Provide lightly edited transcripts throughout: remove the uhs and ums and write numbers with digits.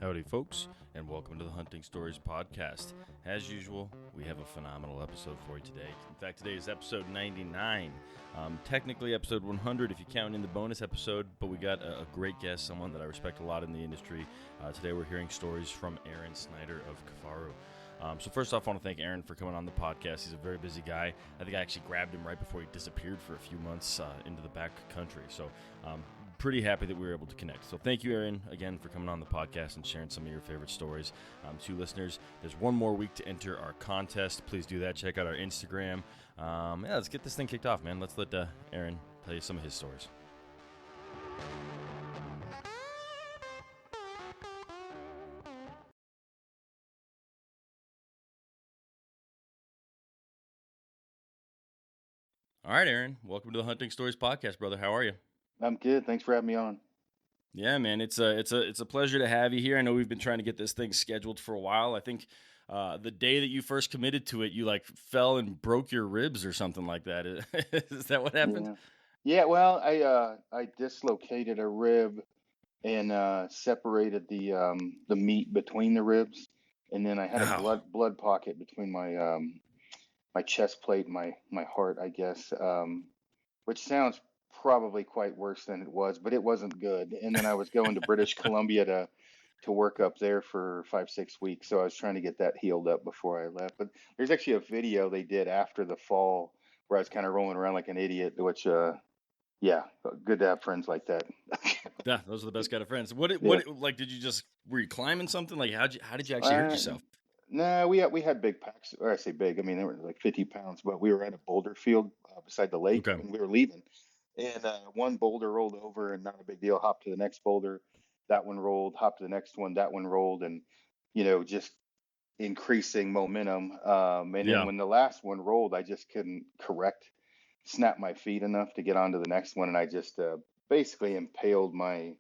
Howdy, folks, and welcome to the Hunting Stories podcast. As usual, we have a phenomenal episode for you today. In fact, today is episode 99. Technically episode 100 if you count in the bonus episode, but we got a great guest, someone that I respect a lot in the industry. Today we're hearing stories from Aron Snyder of Kifaru. So first off, I want to thank Aron for coming on the podcast. He's a very busy guy. I think I actually grabbed him right before he disappeared for a few months into the back country. So pretty happy that we were able to connect. So thank you, Aron, again, for coming on the podcast and sharing some of your favorite stories. To listeners, there's one more week to enter our contest. Please do that. Check out our Instagram. Let's get this thing kicked off, man. Let's let Aron tell you some of his stories. All right, Aron, welcome to the Hunting Stories podcast, brother. How are you? I'm good. Thanks for having me on. Yeah, man, it's a pleasure to have you here. I know we've been trying to get this thing scheduled for a while. I think the day that you first committed to it, you like fell and broke your ribs or something like that. Is that what happened? Yeah. Well, I dislocated a rib and separated the meat between the ribs, and then I had a blood pocket between my chest plate and my heart, I guess, which sounds probably quite worse than it was, but it wasn't good. And then I was going to British Columbia to work up there for 5-6 weeks, so I was trying to get that healed up before I left. But there's actually a video they did after the fall where I was kind of rolling around like an idiot, which yeah, good to have friends like that. Yeah, those are the best kind of friends. What like did you just were you climbing something? Like how did you actually hurt yourself? No, we had big packs, or I say big, I mean they were like 50 pounds, but we were at a boulder field beside the lake Okay. when we were leaving, and one boulder rolled over, and not a big deal. Hopped to the next boulder, that one rolled. Hopped to the next one, that one rolled, and just increasing momentum. And then when the last one rolled, I just couldn't snap my feet enough to get onto the next one, and I just basically impaled my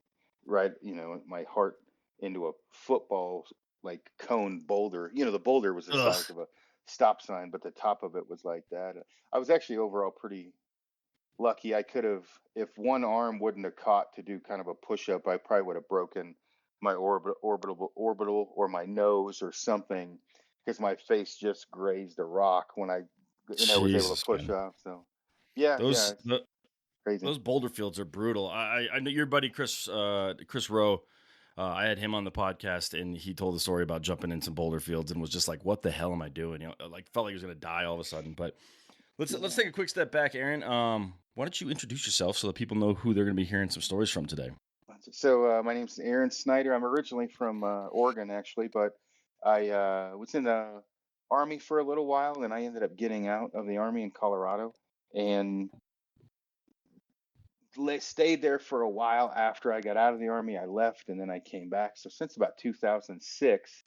my heart into a football like cone boulder. The boulder was the size of a stop sign, but the top of it was like that. I was actually overall pretty lucky. I could have, if one arm wouldn't have caught to do kind of a push-up, I probably would have broken my orbital or my nose or something, because my face just grazed a rock when I was able to push off. So crazy. Those boulder fields are brutal. I know your buddy Chris Rowe. I had him on the podcast, and he told the story about jumping in some boulder fields and was just like, "What the hell am I doing?" Like felt like he was going to die all of a sudden. But let's take a quick step back, Aron. Why don't you introduce yourself so that people know who they're going to be hearing some stories from today? So my name's Aron Snyder. I'm originally from Oregon, actually, but I was in the Army for a little while, and I ended up getting out of the Army in Colorado and stayed there for a while. After I got out of the Army, I left, and then I came back. So since about 2006,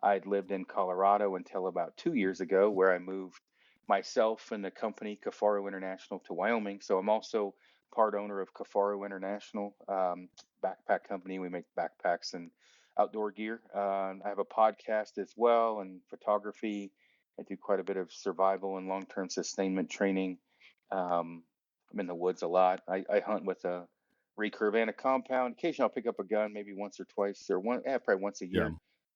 I'd lived in Colorado until about 2 years ago, where I moved myself and the company Kifaru International to Wyoming. So I'm also part owner of Kifaru International, backpack company. We make backpacks and outdoor gear. I have a podcast as well, and photography. I do quite a bit of survival and long-term sustainment training. I'm in the woods a lot. I hunt with a recurve and a compound. Occasionally I'll pick up a gun, maybe once or twice, or probably once a year.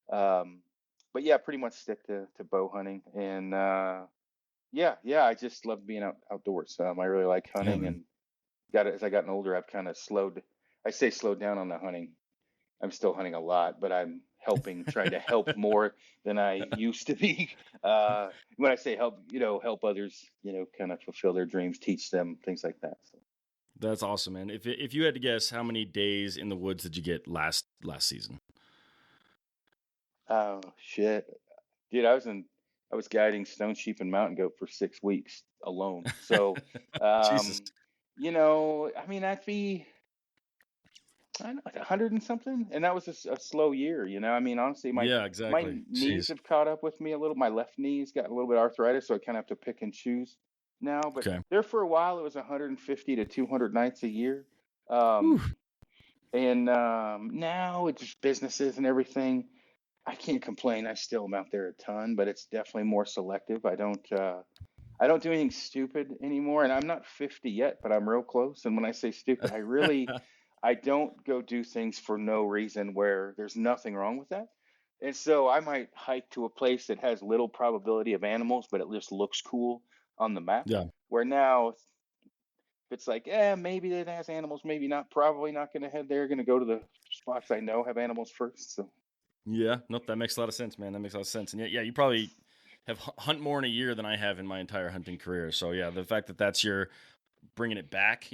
But yeah, pretty much stick to bow hunting. And I just love being outdoors. I really like hunting, and as I gotten older, I've kind of slowed down on the hunting. I'm still hunting a lot, but I'm trying to help more than I used to be. When I say help, help others, kind of fulfill their dreams, teach them things like that. So. That's awesome, man. If you had to guess, how many days in the woods did you get last season? Oh shit, dude! I was guiding stone sheep and mountain goat for 6 weeks alone. So, Jesus. I mean, that'd be, I don't know, like 100 and something, and that was a slow year. I mean, honestly, my knees have caught up with me a little. My left knee's got a little bit of arthritis, so I kind of have to pick and choose now. But there for a while, it was 150 to 200 nights a year, and now it's just businesses and everything. I can't complain. I still am out there a ton, but it's definitely more selective. I don't do anything stupid anymore, and I'm not 50 yet, but I'm real close. And when I say stupid, I I don't go do things for no reason where there's nothing wrong with that. And so I might hike to a place that has little probability of animals, but it just looks cool on the map. Yeah. Where now, if it's like, maybe it has animals, maybe not, probably not going to head there. Going to go to the spots I know have animals first. So, Yeah. Nope. That makes a lot of sense, man. That makes a lot of sense. And yeah, you probably have hunt more in a year than I have in my entire hunting career. So yeah, the fact that that's your bringing it back,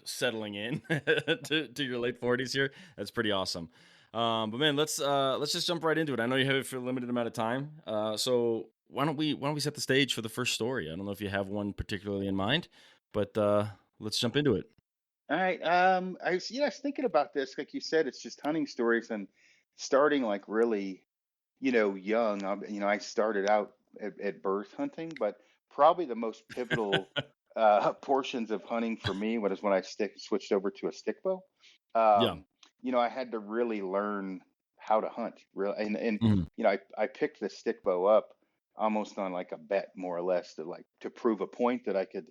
settling in to your late 40s here, that's pretty awesome. But man, let's just jump right into it. I know you have it for a limited amount of time. So why don't we set the stage for the first story? I don't know if you have one particularly in mind, but let's jump into it. all right. I was thinking about this. Like you said, it's just hunting stories and starting like really, young. I started out at birth hunting, but probably the most pivotal portions of hunting for me was when I switched over to a stick bow. Yeah. Um, I had to really learn how to hunt, real, and Mhm. I picked the stick bow up almost on like a bet, more or less, to prove a point that I could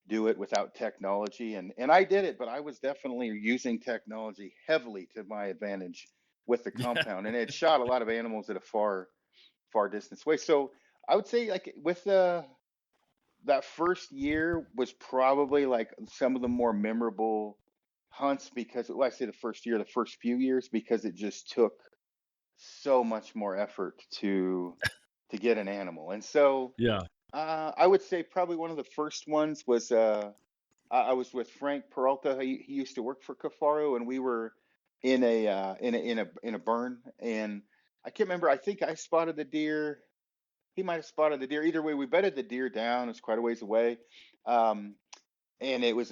do it without technology, and I did it, but I was definitely using technology heavily to my advantage with the Yeah. compound, and it shot a lot of animals at a far distance away. So I would say, like, with that first year was probably like some of the more memorable hunts, because, well, I say the first year, the first few years, because it just took so much more effort to get an animal. And so Yeah. I would say probably one of the first ones was I was with Frank Peralta. He used to work for Kifaru, and we were in a burn, and I can't remember. I think I spotted the deer. He might have spotted the deer. Either way, we bedded the deer down. It's quite a ways away, um, and it was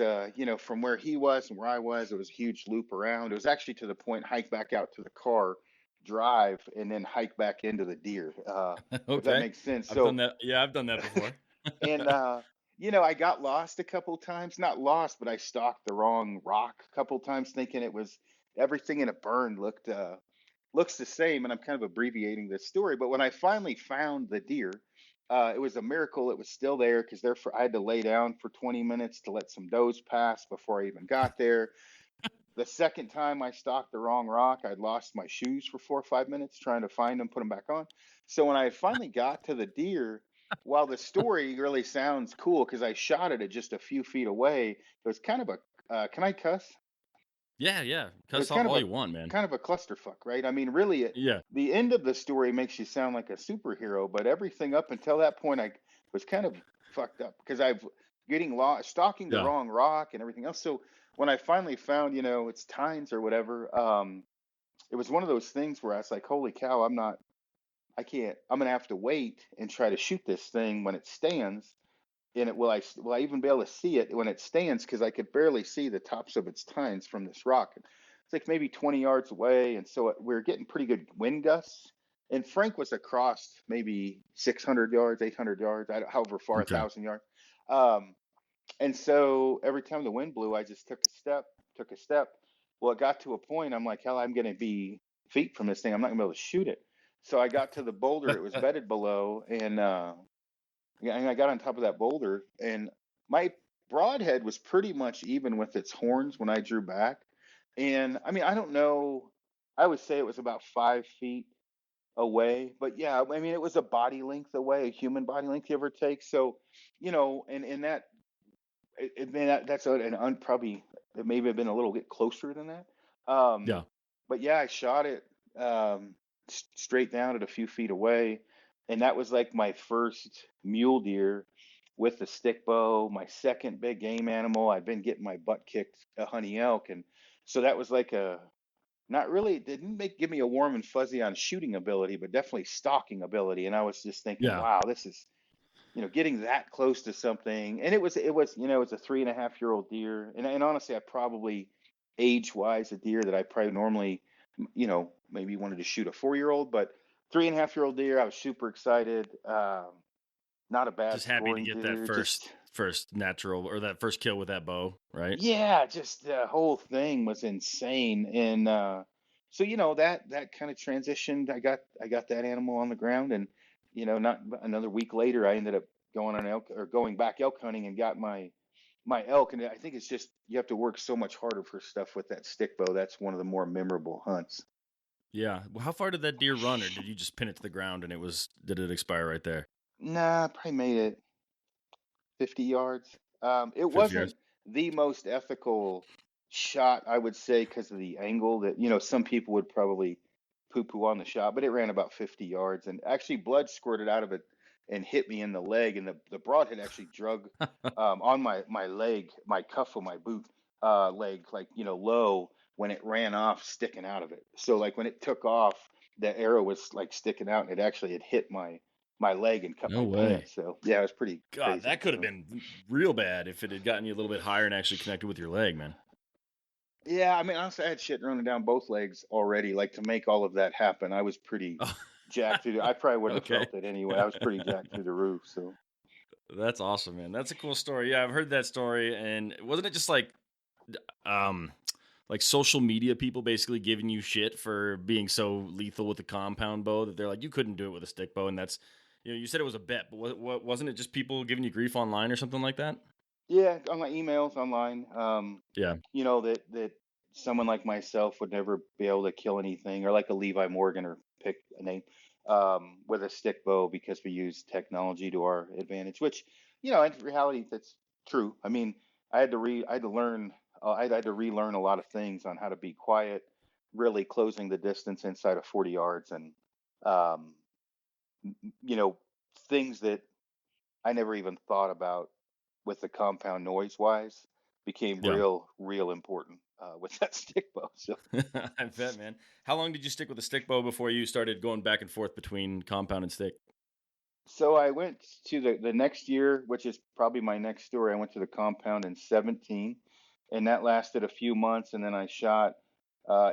from where he was and where I was, it was a huge loop around. It was actually to the point, hike back out to the car, drive, and then hike back into the deer. If that Okay. makes sense. I've done So that. Yeah, I've done that before. and I got lost a couple times. Not lost, but I stalked the wrong rock a couple times, thinking it was everything in a burn looks the same. And I'm kind of abbreviating this story, but when I finally found the deer, it was a miracle it was still there, because therefore I had to lay down for 20 minutes to let some does pass before I even got there. The second time I stalked the wrong rock, I'd lost my shoes for 4 or 5 minutes trying to find them, put them back on. So when I finally got to the deer, while the story really sounds cool because I shot it at just a few feet away, it was kind of a can I cuss? Yeah, yeah. It was Cuss kind of all a you want, man. clusterfuck, right? I mean, really, Yeah. the end of the story makes you sound like a superhero, but everything up until that point, I was kind of fucked up because I've getting lost, stalking the Yeah. wrong rock and everything else. So when I finally found, it's tines or whatever, it was one of those things where I was like, holy cow, I can't, I'm gonna have to wait and try to shoot this thing when it stands. And will I even be able to see it when it stands? Because I could barely see the tops of its tines from this rock. It's like maybe 20 yards away, and so we were getting pretty good wind gusts. And Frank was across maybe 600 yards, 800 yards, however far, a Okay. thousand yards. Um, and so every time the wind blew, I just took a step. Well, it got to a point, I'm like, hell, I'm going to be feet from this thing. I'm not going to be able to shoot it. So I got to the boulder it was bedded below, and yeah, and I got on top of that boulder, and my broadhead was pretty much even with its horns when I drew back. And I mean, I don't know. I would say it was about 5 feet away, but yeah, I mean, it was a body length away, a human body length, give or take. So, and that that's probably it maybe have been a little bit closer than that. Um, Yeah. but yeah, I shot it straight down at a few feet away, and that was like my first mule deer with the stick bow. My second big game animal. I've been getting my butt kicked hunting elk, and so that was like a not really. It didn't give me a warm and fuzzy on shooting ability, but definitely stalking ability. And I was just thinking, Yeah. wow, this is getting that close to something. And it was a 3.5 year old deer. And honestly, I probably, age wise, a deer that I probably normally, maybe wanted to shoot a 4 year old, but 3.5 year old deer. I was super excited. Not a bad Just happy to scoring get that deer. Just, first natural or that first kill with that bow, right? yeah, just the whole thing was insane. And so that kind of transitioned. I got that animal on the ground, and not another week later, I ended up going back elk hunting and got my my elk, and I think it's just you have to work so much harder for stuff with that stick bow. That's one of the more memorable hunts. Yeah. Well, how far did that deer run, or did you just pin it to the ground and did it expire right there? Nah, probably made it 50 yards. It 50 yards. wasn't the most ethical shot, I would say, because of the angle that, some people would probably poo-poo on the shot, but it ran about 50 yards, and actually blood squirted out of it and hit me in the leg, and the broadhead actually drug on my leg, my cuff of my boot leg, like, low when it ran off, sticking out of it. So like when it took off, the arrow was like sticking out, and it actually had hit my leg and cut No my way. pants. So yeah, it was pretty God, crazy. that could have So been real bad if it had gotten you a little bit higher and actually connected with your leg, man. yeah, I mean, honestly, I had shit running down both legs already. Like to make all of that happen, I was pretty Oh, jacked through. I probably wouldn't have okay. felt it anyway. I was pretty jacked through the roof. So That's awesome, man. That's a cool story. Yeah, I've heard that story, and wasn't it just um, like social media people basically giving you shit for being so lethal with the compound bow that they're like, you couldn't do it with a stick bow, and that's, you said it was a bet, but wasn't it just people giving you grief online or something like that? yeah, on my emails online, Yeah, that someone like myself would never be able to kill anything, or like a Levi Morgan, or pick a name, with a stick bow because we use technology to our advantage. Which, in reality, that's true. I mean, I had to learn, I had to relearn a lot of things on how to be quiet, really closing the distance inside of 40 yards, and um, you know, things that I never even thought about with the compound noise wise became yeah. real important with that stick bow. So, I bet, man. How long did you stick with the stick bow before you started going back and forth between compound and stick? so I went to the next year, which is probably my next story. I went to the compound in 17, and that lasted a few months. And then I shot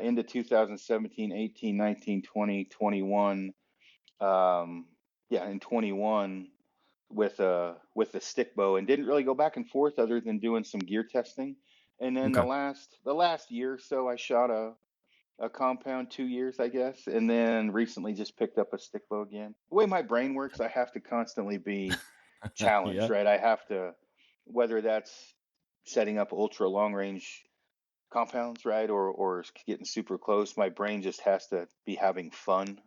into 2017, 18, 19, 20, 21. Yeah, in 21 with a stick bow, and didn't really go back and forth other than doing some gear testing. And then Okay. the last year or so, I shot a compound 2 years, I guess, and then recently just picked up a stick bow again. The way my brain works, I have to constantly be challenged, Yeah. right? I have to, whether that's setting up ultra long range compounds, right, or getting super close, my brain just has to be having fun,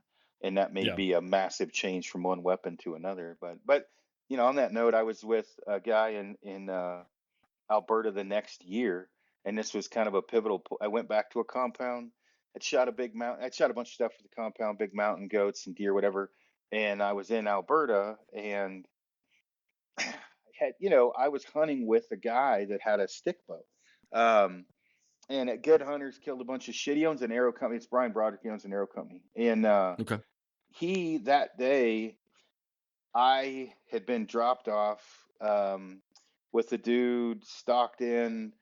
and that may Yeah. be a massive change from one weapon to another. But on that note, I was with a guy in Alberta the next year, and this was kind of a pivotal. I went back to a compound. I'd shot a big mountain. I'd shot a bunch of stuff for the compound, big mountain goats and deer, whatever. And I was in Alberta, and I was hunting with a guy that had a stick bow. Um, and at Good Hunters killed a bunch of shit. He owns an arrow company. It's Brian Broderick. He owns an arrow company. And Okay. he, that day, I had been dropped off with a dude, stalked in,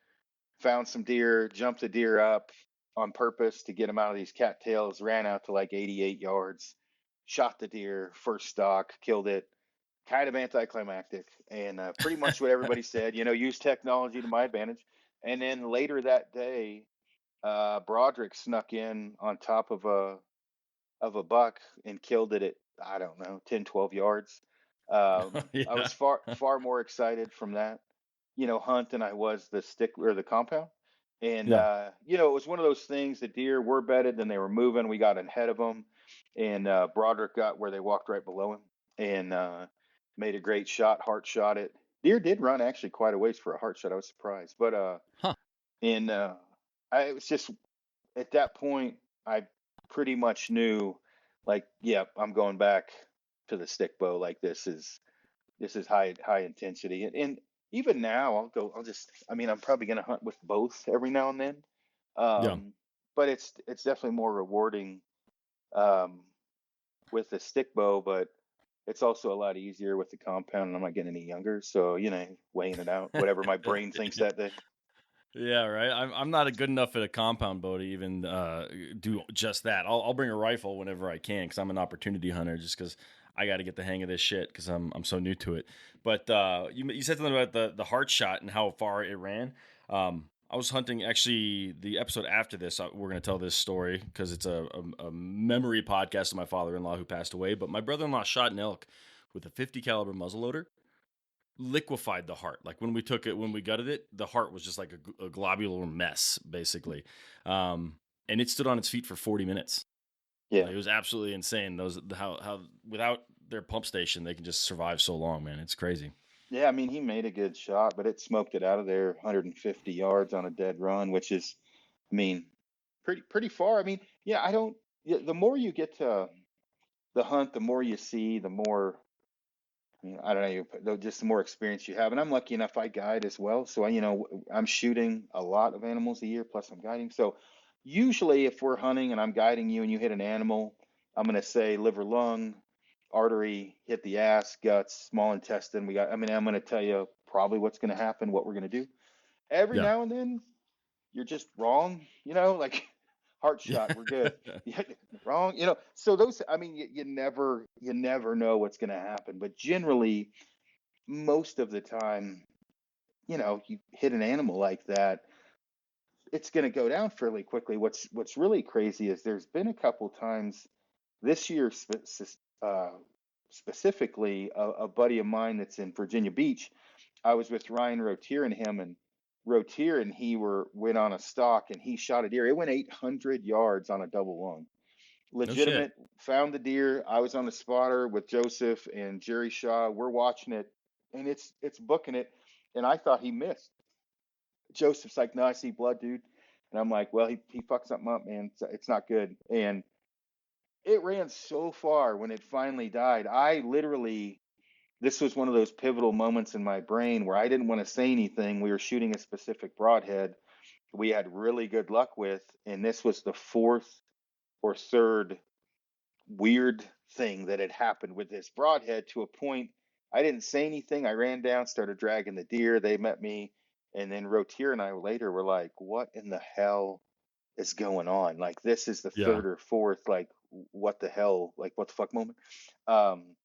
found some deer, jumped the deer up on purpose to get him out of these cattails, ran out to like 88 yards, shot the deer, first stalk, killed it. Kind of anticlimactic, and pretty much what everybody said, use technology to my advantage. And then later that day, Broderick snuck in on top of a buck and killed it at, I don't know, 10, 12 yards. I Yeah. was far more excited from that, hunt than I was the stick or the compound. And Yeah. it was one of those things. The deer were bedded, then they were moving. We got ahead of them, and Broderick got where they walked right below him, and made a great shot, heart shot it. Deer did run actually quite a ways for a heart shot. I was surprised, but Huh. and it was just at that point, I pretty much knew, like, yeah, I'm going back to the stick bow. Like this is high intensity, and even now I'll go. I mean, I'm probably gonna hunt with both every now and then, Yeah. um, but it's definitely more rewarding um, with the stick bow, but it's also a lot easier with the compound, and I'm not getting any younger, so weighing it out, whatever my brain thinks that day. Yeah, right. I'm not a good enough at a compound bow to even do just that. I'll bring a rifle whenever I can because I'm an opportunity hunter. Just because I got to get the hang of this shit because I'm so new to it. But you said something about the heart shot and how far it ran. I was hunting actually the episode after this. We're gonna tell this story because it's a memory podcast of my father-in-law who passed away. But my brother-in-law shot an elk with a 50 caliber muzzleloader, liquefied the heart. Like when we took it, when we gutted it, the heart was just like a globular mess, basically. And it stood on its feet for 40 minutes. Yeah. Like, it was absolutely insane. Those how without their pump station, they can just survive so long, man. It's crazy. Yeah, I mean, he made a good shot, but it smoked it out of there 150 yards on a dead run, which is, I mean, pretty far. I mean, yeah, I don't. Yeah, the more you get to the hunt, the more you see, the more, I don't know, just the more experience you have. And I'm lucky enough I guide as well, so I'm shooting a lot of animals a year, plus I'm guiding. So usually, if we're hunting and I'm guiding you and you hit an animal, I'm gonna say liver, lung, artery, hit the ass, guts, small intestine. I'm gonna tell you probably what's gonna happen, what we're gonna do. Every Yeah. now and then, you're just wrong, like heart Yeah. shot, we're good. Yeah, wrong, So those, I mean, you never know what's gonna happen, but generally, most of the time, you hit an animal like that, it's gonna go down fairly quickly. What's really crazy is there's been a couple times this year, uh, specifically, a buddy of mine that's in Virginia Beach. I was with Ryan Rotier and him, and Rotier and he went on a stalk, and he shot a deer. It went 800 yards on a double lung. No shit. Legitimate, found the deer. I was on the spotter with Joseph and Jerry Shaw. We're watching it, and it's booking it, and I thought he missed. Joseph's like, "No, I see blood, dude," and I'm like, "Well, he fucked something up, man. It's not good." And it ran so far when it finally died. I literally, this was one of those pivotal moments in my brain where I didn't want to say anything. We were shooting a specific broadhead we had really good luck with, and this was the fourth or third weird thing that had happened with this broadhead, to a point I didn't say anything. I ran down, started dragging the deer. They met me, and then Rotier and I later were like, "What in the hell is going on? Like, this is the Yeah. third or fourth, like, what the hell, like, what the fuck moment." Um,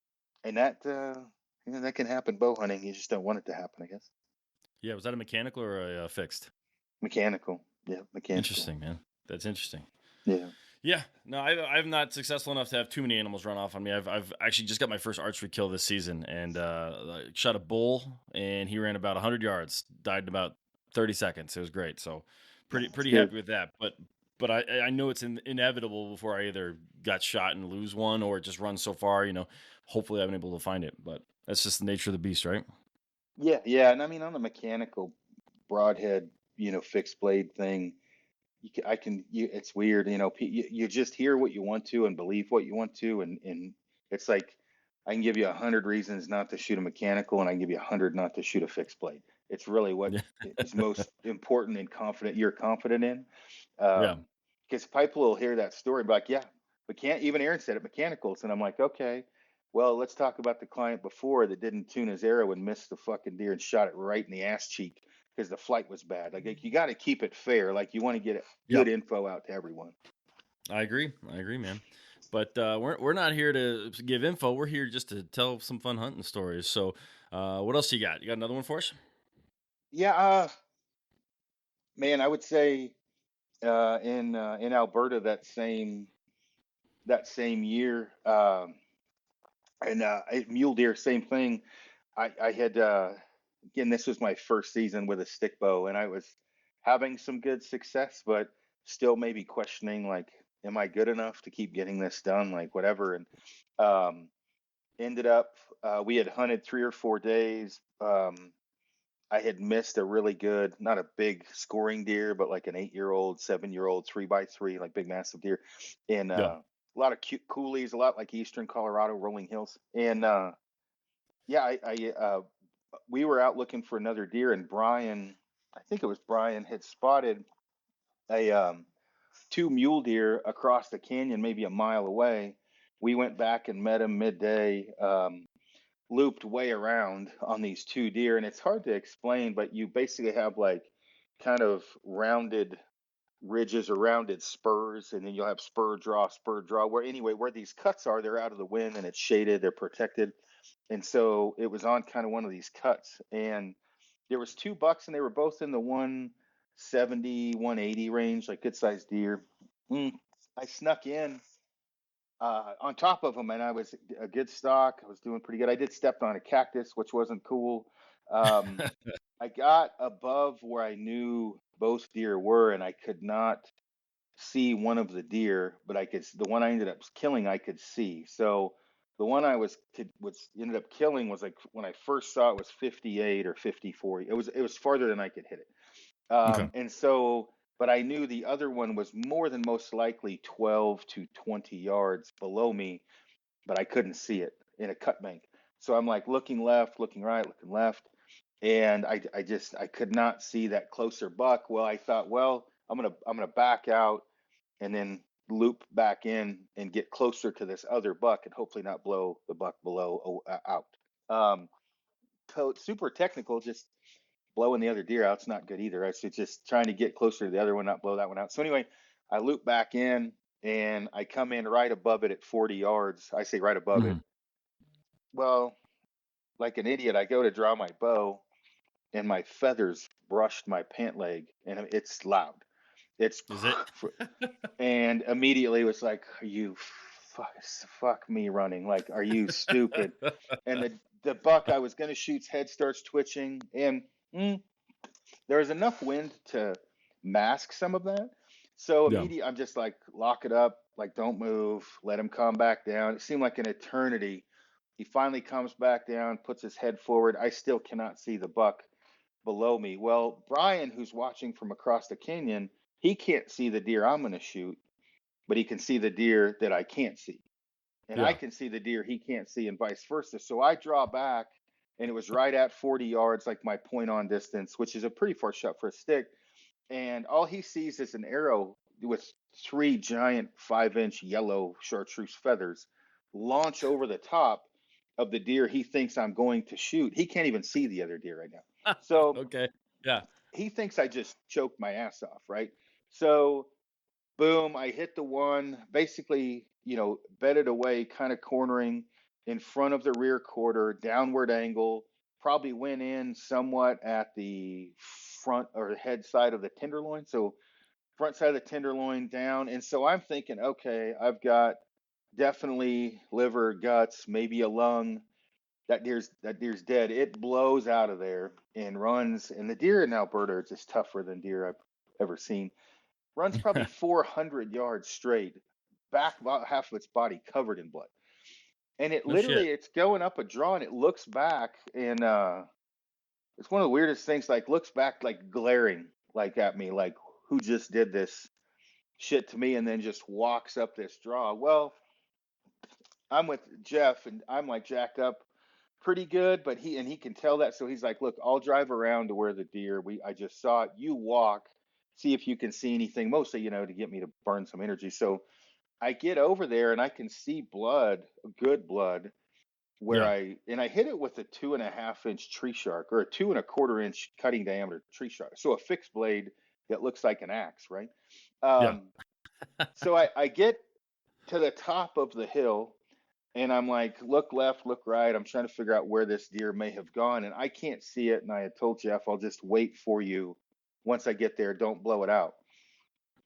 and that can happen bow hunting. You just don't want it to happen, I guess. Yeah. Was that a mechanical or a fixed? Mechanical, yeah, mechanical, Interesting, man. That's interesting. yeah. Yeah, no, I'm not successful enough to have too many animals run off on me. I've actually just got my first archery kill this season, and I shot a bull, and he ran about 100 yards, died in about 30 seconds. It was great, so That's pretty good. happy with that. But I know it's inevitable before I either got shot and lose one, or it just runs so far. Hopefully I've been able to find it, but that's just the nature of the beast, right? Yeah, yeah, and I mean on the mechanical broadhead, fixed blade thing, it's weird, you just hear what you want to and believe what you want to, and it's like I can give you 100 reasons not to shoot a mechanical, and I can give you 100 not to shoot a fixed blade. It's really what Yeah, is most important and you're confident in. yeah, Because people will hear that story, and be like, "Yeah, but can't even Aaron said it, mechanicals," and I'm like, "Okay, well, let's talk about the client before that didn't tune his arrow and missed the fucking deer and shot it right in the ass cheek because the flight was bad." Like, you got to keep it fair. Like, you want to get yeah. good info out to everyone. I agree. I agree, man. But we're not here to give info. We're here just to tell some fun hunting stories. So, what else you got? You got another one for us? Yeah, man, I would say in Alberta that same year, and mule deer, same thing. I had again, this was my first season with a stick bow, and I was having some good success, but still maybe questioning, like, am I good enough to keep getting this done, like whatever. And um, ended up, we had hunted 3 or 4 days. I had missed a really good, not a big scoring deer, but like an 8-year-old, 7-year-old, 3x3, like big massive deer, and Yeah. a lot of cute coulees, a lot like Eastern Colorado rolling hills, and yeah, we were out looking for another deer, and Brian, I think it was Brian, had spotted a two mule deer across the canyon, maybe a mile away. We went back and met him midday, looped way around on these two deer, and it's hard to explain, but you basically have like kind of rounded ridges or rounded spurs, and then you'll have spur draw, spur draw. Where these cuts are, they're out of the wind and it's shaded, they're protected. And so it was on kind of one of these cuts, and there was two bucks, and they were both in the 170, 180 range, like good sized deer. I snuck in on top of them, and I was a good stock. I was doing pretty good. I did step on a cactus, which wasn't cool. Um, I got above where I knew both deer were, and I could not see one of the deer, but the one I ended up killing, I could see. So the one was ended up killing was like when I first saw it was 58 or 54. It was farther than I could hit it. Okay. And so, but I knew the other one was more than most likely 12 to 20 yards below me, but I couldn't see it in a cut bank. So I'm like looking left, looking right, looking left, and I could not see that closer buck. Well, I thought, well, I'm gonna back out and then loop back in and get closer to this other buck and hopefully not blow the buck below out. Um, so it's super technical, just blowing the other deer out. It's not good either, right? So just trying to get closer to the other one, not blow that one out. So anyway, I loop back in and I come in right above it at 40 yards. I say right above it. Hmm. Well, like an idiot, I go to draw my bow and my feathers brushed my pant leg and it's loud. It's Is it? and immediately was like, "Are you fuck me running? Like, are you stupid?" And the buck I was gonna shoot's head starts twitching, and mm, there was enough wind to mask some of that. So Yeah. immediately, I'm just like, lock it up, like, don't move, let him calm back down. It seemed like an eternity. He finally comes back down, puts his head forward. I still cannot see the buck below me. Well, Brian, who's watching from across the canyon, he can't see the deer I'm going to shoot, but he can see the deer that I can't see. And I Yeah. can see the deer he can't see, and vice versa. So I draw back, and it was right at 40 yards, like my point on distance, which is a pretty far shot for a stick. And all he sees is an arrow with three giant 5-inch yellow chartreuse feathers launch over the top of the deer he thinks I'm going to shoot. He can't even see the other deer right now. So Okay. Yeah. he thinks I just choked my ass off, right? So boom, I hit the one, basically, bedded away, kind of cornering in front of the rear quarter, downward angle, probably went in somewhat at the front or head side of the tenderloin. So front side of the tenderloin down. And so I'm thinking, okay, I've got definitely liver, guts, maybe a lung. That deer's dead. It blows out of there and runs. And the deer in Alberta are just tougher than deer I've ever seen. Runs probably 400 yards straight, back about half of its body covered in blood. And No shit. it's going up a draw and it looks back and it's one of the weirdest things, like looks back like glaring like at me, like who just did this shit to me, and then just walks up this draw. Well, I'm with Jeff and I'm like jacked up pretty good, but he can tell that. So he's like, look, I'll drive around to where the deer I just saw it. You walk, see if you can see anything, mostly, to get me to burn some energy. So I get over there and I can see blood, good blood, where Yeah. I hit it with a 2.5-inch tree shark or a 2.25-inch cutting diameter tree shark. So a fixed blade that looks like an axe, right? Yeah. Um, so I get to the top of the hill and I'm like, look left, look right. I'm trying to figure out where this deer may have gone, and I can't see it. And I had told Jeff, I'll just wait for you. Once I get there, don't blow it out.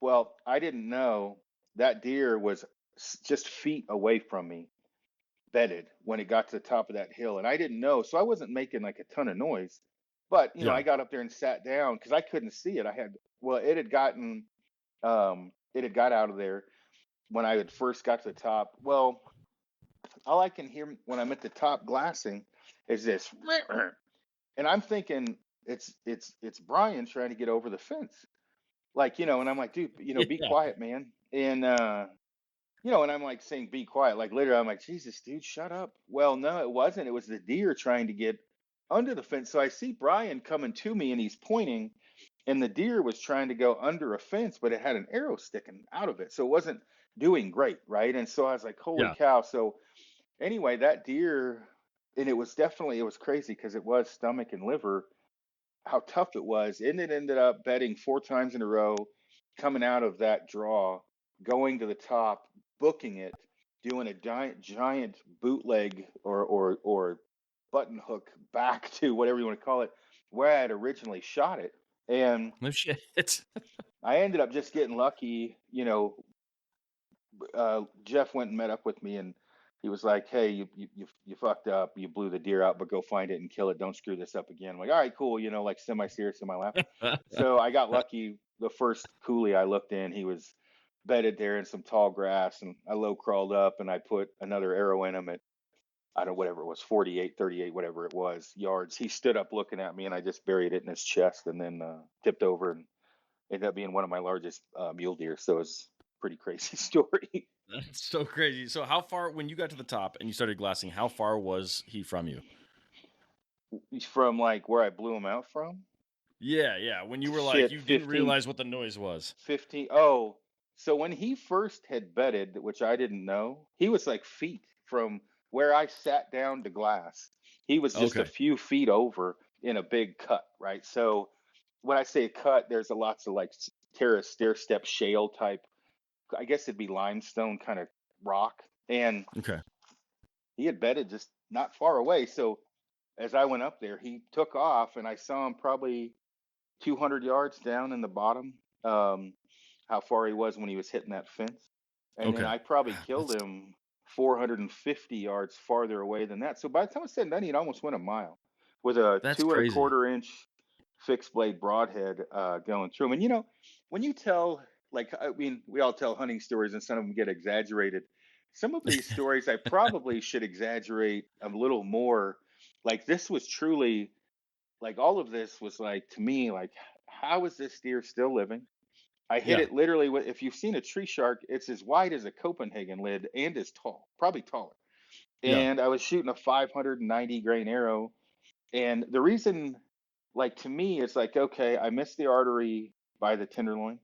Well, I didn't know that deer was just feet away from me, bedded when it got to the top of that hill. And I didn't know. So I wasn't making like a ton of noise. But, Yeah. I got up there and sat down because I couldn't see it. Well, it had got out of there when I had first got to the top. Well, all I can hear when I'm at the top glassing is this, and I'm thinking it's Brian trying to get over the fence, like, and I'm like, dude, be Yeah. quiet, man, and and I'm like saying be quiet, like literally, I'm like, Jesus, dude, shut up. Well, no, it wasn't. It was the deer trying to get under the fence. So I see Brian coming to me, and he's pointing, and the deer was trying to go under a fence, but it had an arrow sticking out of it, so it wasn't doing great, right? And so I was like, holy Yeah. cow. So anyway, that deer, and it was crazy because it was stomach and liver, how tough it was. And it ended up betting 4 times in a row, coming out of that draw, going to the top, booking it, doing a giant bootleg or button hook back to whatever you want to call it, where I had originally shot it. And No shit. I ended up just getting lucky. Jeff went and met up with me, and he was like, "Hey, you fucked up. You blew the deer out, but go find it and kill it. Don't screw this up again." I'm like, "All right, cool." Like semi-serious in my laugh. So I got lucky. The first coulee I looked in, he was bedded there in some tall grass, and I low crawled up and I put another arrow in him at, I don't know, whatever it was, 48, 38, whatever it was, yards. He stood up looking at me, and I just buried it in his chest, and then tipped over and ended up being one of my largest mule deer. So it's a pretty crazy story. That's so crazy. So how far, when you got to the top and you started glassing, how far was he from you? From like where I blew him out from. Yeah, yeah. When you were like, Shit, you didn't 15, realize what the noise was. 15. Oh, so when he first had bedded, which I didn't know, he was like feet from where I sat down to glass. He was just a Okay. few feet over in a big cut, right? So when I say a cut, there's a lots of like terrace, stair step, shale type. I guess it'd be limestone kind of rock, and Okay. he had bedded just not far away. So as I went up there, he took off, and I saw him probably 200 yards down in the bottom. Um, how far he was when he was hitting that fence. And then Okay. I probably killed That's him 450 yards farther away than that. So by the time I said and done, he'd almost went a mile with a that's two and a crazy. quarter inch fixed blade broadhead going through him. And when you tell, like, I mean, we all tell hunting stories and some of them get exaggerated. Some of these stories I probably should exaggerate a little more. Like, this was truly, like, all of this was like, to me, like, how is this deer still living? I hit Yeah. it literally with, if you've seen a tree shark, it's as wide as a Copenhagen lid and as tall, probably taller. Yeah. And I was shooting a 590 grain arrow. And the reason, like, to me, it's like, okay, I missed the artery by the tenderloin,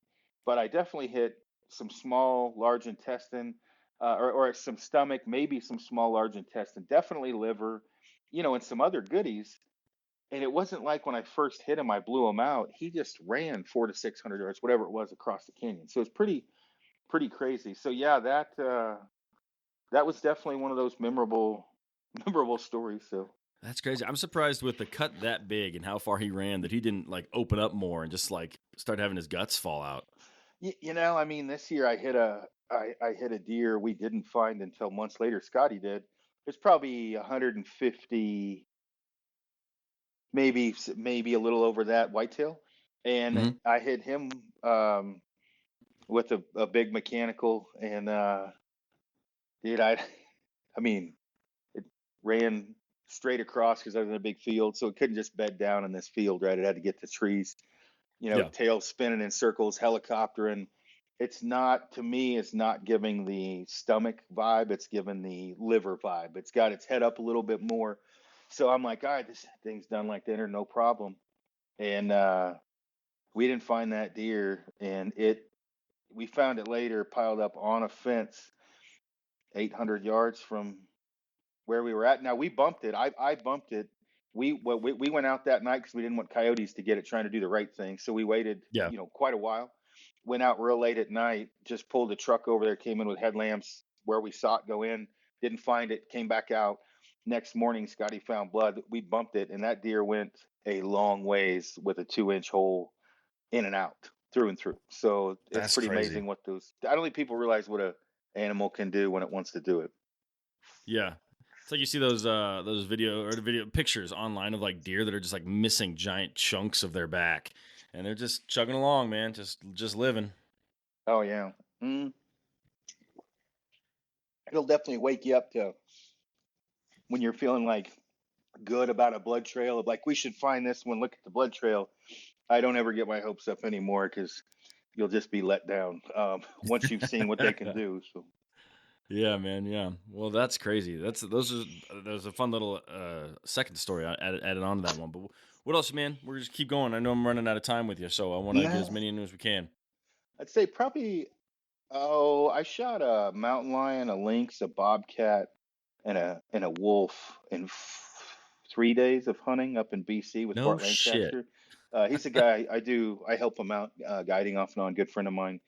but I definitely hit some small, large intestine, or some stomach, maybe some small, large intestine, definitely liver, and some other goodies. And it wasn't like when I first hit him, I blew him out. He just ran 400 to 600 yards, whatever it was, across the canyon. So it's pretty crazy. So yeah, that was definitely one of those memorable memorable stories. So That's crazy. I'm surprised with the cut that big and how far he ran that he didn't like open up more and just like start having his guts fall out. I mean, this year I hit a deer we didn't find until months later. Scotty did. It's probably 150, maybe a little over that whitetail, and Hmm. I hit him with a big mechanical, and dude, I mean, it ran straight across because I was in a big field, so it couldn't just bed down in this field, right? It had to get to trees, Yeah. tail spinning in circles, helicopter, and it's not, to me, it's not giving the stomach vibe, it's giving the liver vibe. It's got its head up a little bit more. So I'm like, all right, this thing's done like dinner, no problem. And we didn't find that deer, and we found it later piled up on a fence 800 yards from where we were at. Now we bumped it. I bumped it. We went out that night because we didn't want coyotes to get it, trying to do the right thing. So we waited, Yeah. quite a while. Went out real late at night. Just pulled the truck over there. Came in with headlamps where we saw it go in. Didn't find it. Came back out. Next morning, Scotty found blood. We bumped it, and that deer went a long ways with a 2 inch hole in and out, through and through. So it's That's pretty crazy. amazing what those. I don't think people realize what a animal can do when it wants to do it. Yeah. It's like you see those video pictures online of like deer that are just like missing giant chunks of their back and they're just chugging along, man, just living. Oh yeah. Mm. It'll definitely wake you up to when you're feeling like good about a blood trail of like, we should find this one, look at the blood trail. I don't ever get my hopes up anymore because you'll just be let down once you've seen what they can do. So Yeah, man. Yeah. Well, that's crazy. There's a fun little second story added on to that one. But what else, man? We're just keep going. I know I'm running out of time with you, so I want to get as yeah, many in as we can. I'd say probably. Oh, I shot a mountain lion, a lynx, a bobcat, and a wolf in 3 days of hunting up in BC with No Fort shit. Lancaster. He's a guy I help him out guiding off and on. Good friend of mine.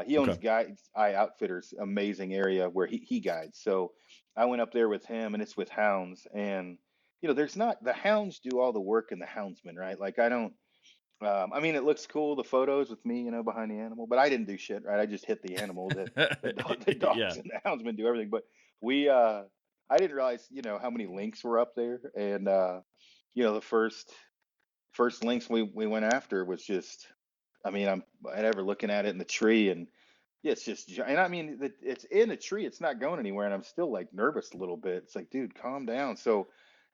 He owns Okay. Guides Eye Outfitters, amazing area where he guides. So I went up there with him, and it's with hounds. And there's not, the hounds do all the work and the houndsman, right? Like, I don't. I mean, it looks cool, the photos with me, behind the animal, but I didn't do shit, right? I just hit the animal. The Yeah. dogs and the houndsmen do everything. But we I didn't realize, how many lynx were up there, and the first lynx we went after was just, I never looking at it in the tree, and yeah, it's just, and I mean, it's in a tree, it's not going anywhere, and I'm still like nervous a little bit. It's like, dude, calm down. So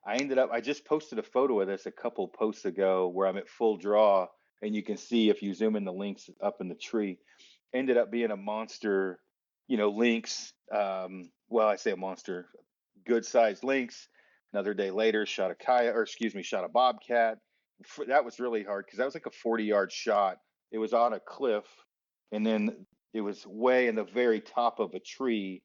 I just posted a photo of this a couple posts ago where I'm at full draw, and you can see if you zoom in the lynx up in the tree. Ended up being a monster, lynx. Well, I say a monster, good sized lynx. Another day later, shot a shot a bobcat. That was really hard because that was like a 40-yard shot. It was on a cliff, and then it was way in the very top of a tree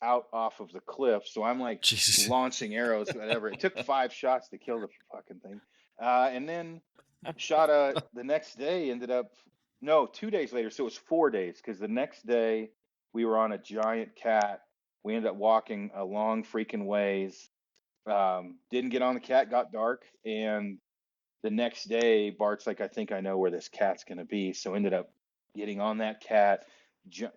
out off of the cliff. So I'm like Jesus. launching arrows, whatever. It took 5 shots to kill the fucking thing. And then the next day ended up, no, 2 days later. So it was 4 days because the next day we were on a giant cat. We ended up walking a long freaking ways. Didn't get on the cat, got dark. And the next day, Bart's like, I think I know where this cat's going to be. So ended up getting on that cat,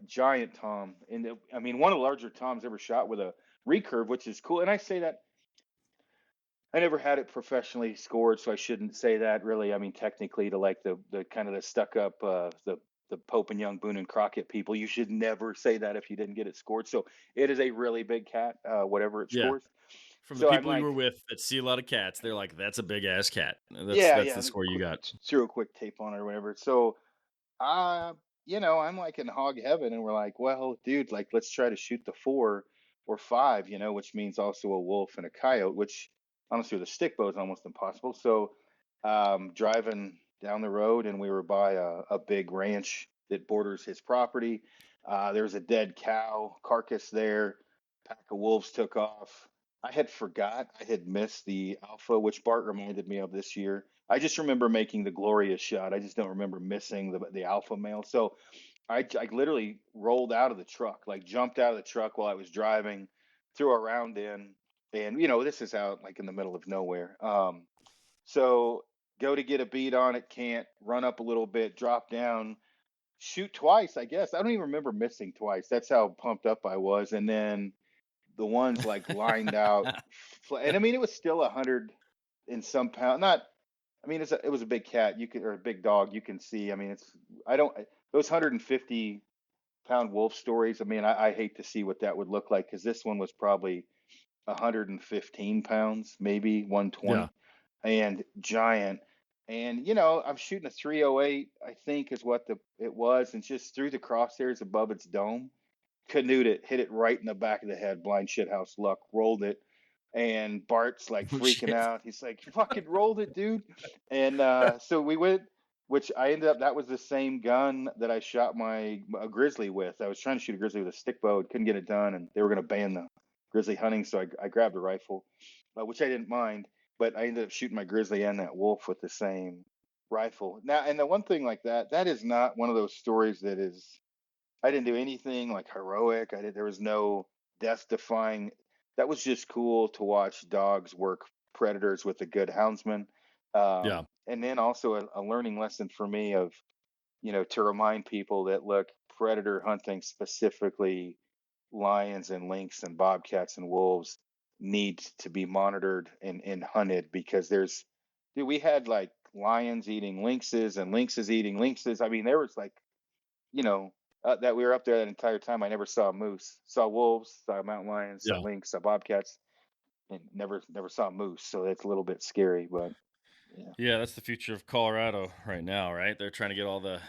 giant tom. And one of the larger toms ever shot with a recurve, which is cool. And I say that I never had it professionally scored, so I shouldn't say that really. Technically, to like the kind of the stuck up the Pope and Young, Boone and Crockett people, you should never say that if you didn't get it scored. So it is a really big cat, whatever it Yeah. scores. From the So I'm people you like, were with that see a lot of cats, they're like, "That's a big ass cat." yeah, That's yeah. the Let me score you got. threw a quick tape on it or whatever. So uh, I'm like in hog heaven, and we're like, well, dude, like let's try to shoot the 4 or 5, which means also a wolf and a coyote, which honestly with a stick bow is almost impossible. So, driving down the road, and we were by a big ranch that borders his property. There's a dead cow carcass there. Pack of wolves took off. I had forgot I had missed the alpha, which Bart reminded me of this year. I just remember making the glorious shot. I just don't remember missing the alpha male. So I literally rolled out of the truck, like jumped out of the truck while I was driving, threw a round in, and this is out like in the middle of nowhere. So go to get a bead on it, can't, run up a little bit, drop down, shoot twice, I guess. I don't even remember missing twice. That's how pumped up I was. And then the ones like lined out, and it was still 100 and some pound. Not, it was a big cat. You could, or a big dog. You can see. I don't, those 150-pound wolf stories. I hate to see what that would look like because this one was probably 115 pounds, maybe Yeah. 120, and giant. And I'm shooting a 308, I think is what it was, and just through the crosshairs above its dome, canoed it, hit it right in the back of the head, blind shithouse luck, rolled it. And Bart's like Oh freaking shit. out. He's like, fucking rolled it, dude. And so we went, which I ended up, that was the same gun that I shot a grizzly with. I was trying to shoot a grizzly with a stick bow, couldn't get it done, and they were going to ban the grizzly hunting. So I grabbed a rifle, which I didn't mind, but I ended up shooting my grizzly and that wolf with the same rifle. Now, and the one thing like that is not one of those stories that is, I didn't do anything like heroic. There was no death defying. That was just cool to watch dogs work predators with a good houndsman. Yeah. And then also a learning lesson for me of, to remind people that look, predator hunting, specifically lions and lynx and bobcats and wolves, needs to be monitored and hunted because dude, we had like lions eating lynxes and lynxes eating lynxes. There was like, you know, that we were up there that entire time. I never saw a moose. Saw wolves, saw mountain lions, saw Yeah. lynx, saw bobcats, and never saw a moose. So that's a little bit scary, but yeah. Yeah, that's the future of Colorado right now, right? They're trying to get all the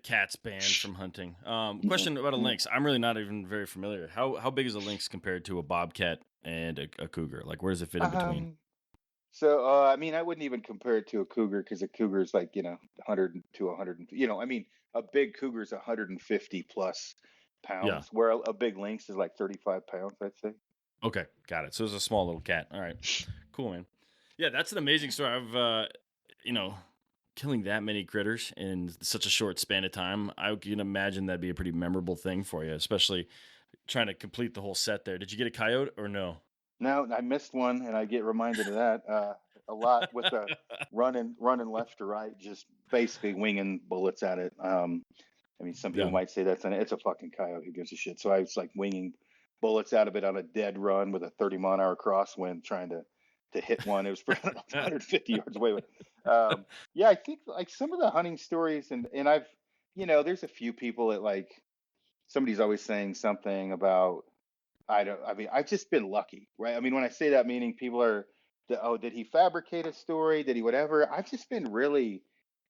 cats banned from hunting. Yeah, Question about a yeah. lynx. I'm really not even very familiar. How big is a lynx compared to a bobcat and a cougar? Like, where does it fit in between? Um. So I wouldn't even compare it to a cougar because a cougar is like 100 to 100. A big cougar is 150 plus Yeah. pounds, where a big lynx is like 35 pounds, I'd say. Okay, got it. So it's a small little cat. All right, cool, man. Yeah, that's an amazing story. I've, you know, killing that many critters in such a short span of time. I can imagine that'd be a pretty memorable thing for you, especially trying to complete the whole set there. Did you get a coyote or no? No, I missed one, and I get reminded of that a lot with the running left to right, just basically winging bullets at it. Some people Yeah. might say it's a fucking coyote. Who gives a shit? So I was like winging bullets out of it on a dead run with a 30-mile-an-hour crosswind trying to hit one. It was 150 yards away. Yeah, I think like some of the hunting stories, and I've, there's a few people that like somebody's always saying something about I mean, I've just been lucky, right? I mean, when I say that, meaning people are, oh, did he fabricate a story? Did he whatever? I've just been really